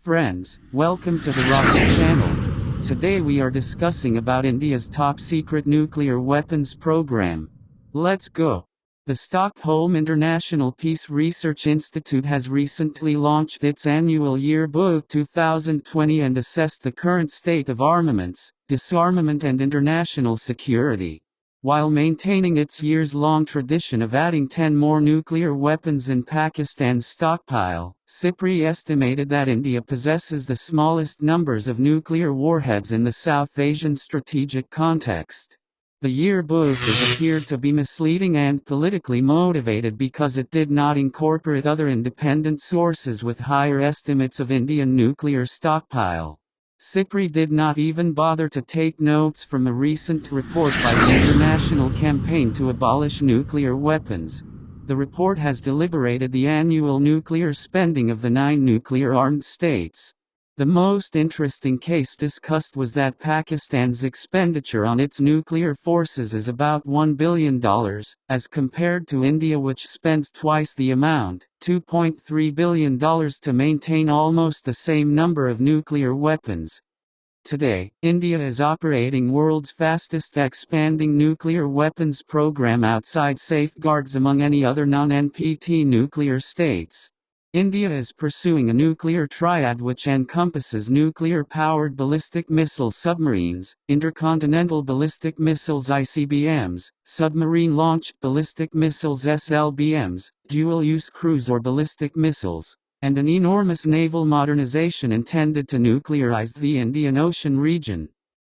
Friends, welcome to the Rocket Channel. Today we are discussing about India's top-secret nuclear weapons program. Let's go. The Stockholm International Peace Research Institute has recently launched its annual Yearbook 2020 and assessed the current state of armaments, disarmament and international security. While maintaining its years-long tradition of adding 10 more nuclear weapons in Pakistan's stockpile, SIPRI estimated that India possesses the smallest numbers of nuclear warheads in the South Asian strategic context. The yearbook appeared to be misleading and politically motivated because it did not incorporate other independent sources with higher estimates of Indian nuclear stockpile. SIPRI did not even bother to take notes from a recent report by the International Campaign to Abolish Nuclear Weapons. The report has deliberated the annual nuclear spending of the 9 nuclear-armed states. The most interesting case discussed was that Pakistan's expenditure on its nuclear forces is about $1 billion, as compared to India, which spends twice the amount, $2.3 billion, to maintain almost the same number of nuclear weapons. Today, India is operating world's fastest expanding nuclear weapons program outside safeguards among any other non-NPT nuclear states. India is pursuing a nuclear triad which encompasses nuclear-powered ballistic missile submarines, intercontinental ballistic missiles ICBMs, submarine-launched ballistic missiles SLBMs, dual-use cruise or ballistic missiles, and an enormous naval modernization intended to nuclearize the Indian Ocean region.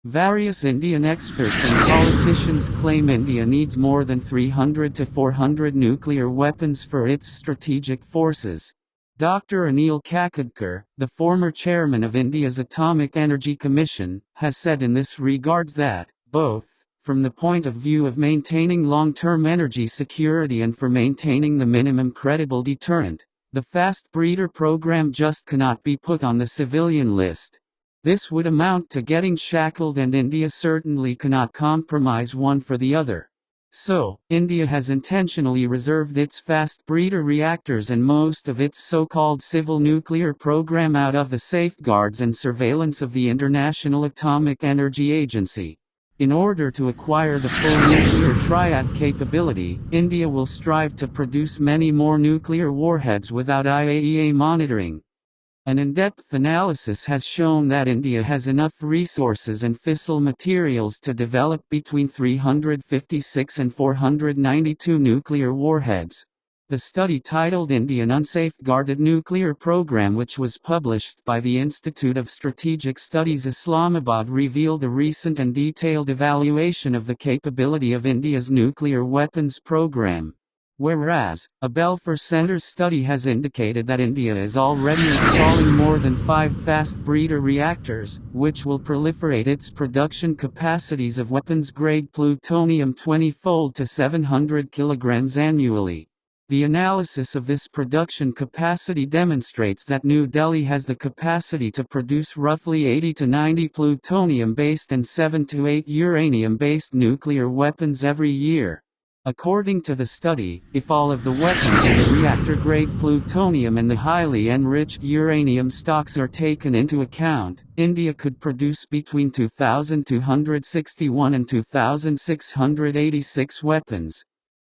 Various Indian experts and politicians claim India needs more than 300 to 400 nuclear weapons for its strategic forces. Dr. Anil Kakadkar, the former chairman of India's Atomic Energy Commission, has said in this regards that, both from the point of view of maintaining long-term energy security and for maintaining the minimum credible deterrent, the fast breeder program just cannot be put on the civilian list. This would amount to getting shackled, and India certainly cannot compromise one for the other. So, India has intentionally reserved its fast breeder reactors and most of its so-called civil nuclear program out of the safeguards and surveillance of the International Atomic Energy Agency. In order to acquire the full nuclear triad capability, India will strive to produce many more nuclear warheads without IAEA monitoring. An in-depth analysis has shown that India has enough resources and fissile materials to develop between 356 and 492 nuclear warheads. The study, titled Indian Unsafeguarded Nuclear Program, which was published by the Institute of Strategic Studies Islamabad, revealed a recent and detailed evaluation of the capability of India's nuclear weapons program. Whereas, a Belfer Center's study has indicated that India is already installing more than 5 fast breeder reactors, which will proliferate its production capacities of weapons-grade plutonium 20-fold to 700 kilograms annually. The analysis of this production capacity demonstrates that New Delhi has the capacity to produce roughly 80 to 90 plutonium-based and 7 to 8 uranium-based nuclear weapons every year. According to the study, if all of the weapons in the reactor-grade plutonium and the highly enriched uranium stocks are taken into account, India could produce between 2,261 and 2,686 weapons.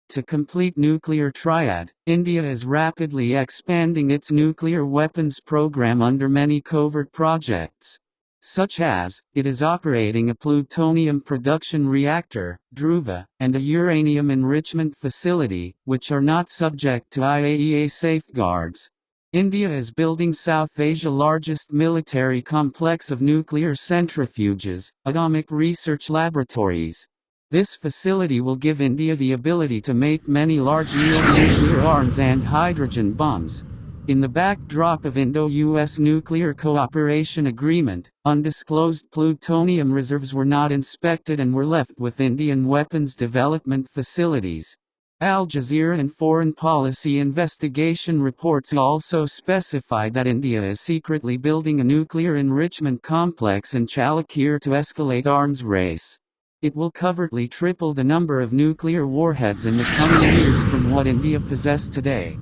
To complete nuclear triad, India is rapidly expanding its nuclear weapons program under many covert projects. Such as, it is operating a plutonium production reactor, Dhruva, and a uranium enrichment facility, which are not subject to IAEA safeguards. India is building South Asia's largest military complex of nuclear centrifuges, atomic research laboratories. This facility will give India the ability to make many large-yield nuclear arms and hydrogen bombs. In the backdrop of Indo-US Nuclear Cooperation Agreement, undisclosed plutonium reserves were not inspected and were left with Indian weapons development facilities. Al Jazeera and Foreign Policy Investigation reports also specified that India is secretly building a nuclear enrichment complex in Chalakere to escalate arms race. It will covertly triple the number of nuclear warheads in the coming years from what India possesses today.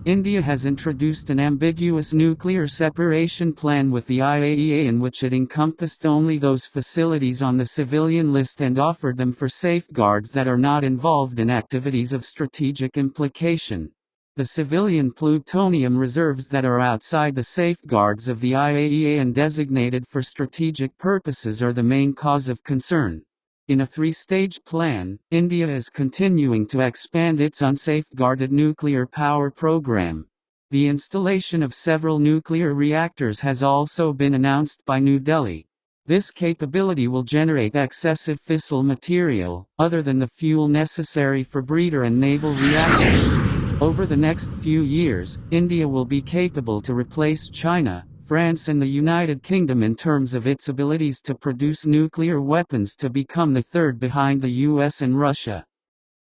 India has introduced an ambiguous nuclear separation plan with the IAEA in which it encompassed only those facilities on the civilian list and offered them for safeguards that are not involved in activities of strategic implication. The civilian plutonium reserves that are outside the safeguards of the IAEA and designated for strategic purposes are the main cause of concern. In a three-stage plan, India is continuing to expand its unsafeguarded nuclear power program. The installation of several nuclear reactors has also been announced by New Delhi. This capability will generate excessive fissile material, other than the fuel necessary for breeder and naval reactors. Over the next few years, India will be capable to replace China, France and the United Kingdom in terms of its abilities to produce nuclear weapons, to become the third behind the US and Russia.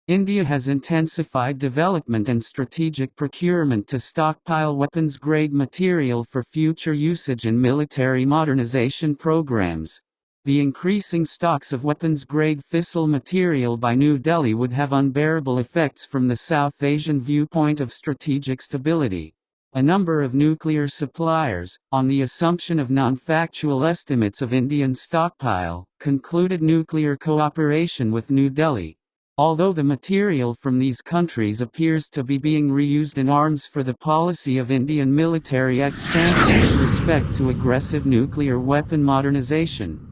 India has intensified development and strategic procurement to stockpile weapons-grade material for future usage in military modernization programs. The increasing stocks of weapons-grade fissile material by New Delhi would have unbearable effects from the South Asian viewpoint of strategic stability. A number of nuclear suppliers, on the assumption of non-factual estimates of Indian stockpile, concluded nuclear cooperation with New Delhi. Although the material from these countries appears to be being reused in arms for the policy of Indian military expansion with respect to aggressive nuclear weapon modernization,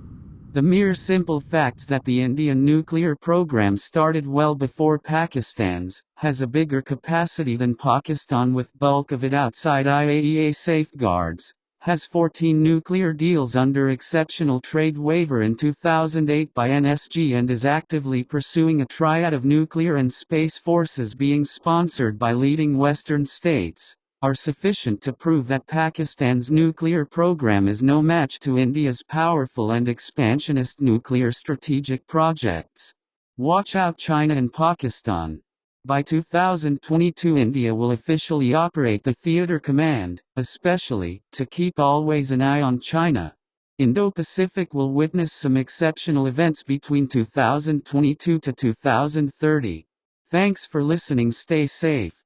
the mere simple facts that the Indian nuclear program started well before Pakistan's, has a bigger capacity than Pakistan with bulk of it outside IAEA safeguards, has 14 nuclear deals under exceptional trade waiver in 2008 by NSG and is actively pursuing a triad of nuclear and space forces being sponsored by leading Western states, are sufficient to prove that Pakistan's nuclear program is no match to India's powerful and expansionist nuclear strategic projects. Watch out China and Pakistan. By 2022 India will officially operate the Theater Command, especially, to keep always an eye on China. Indo-Pacific will witness some exceptional events between 2022 to 2030. Thanks for listening. Stay safe.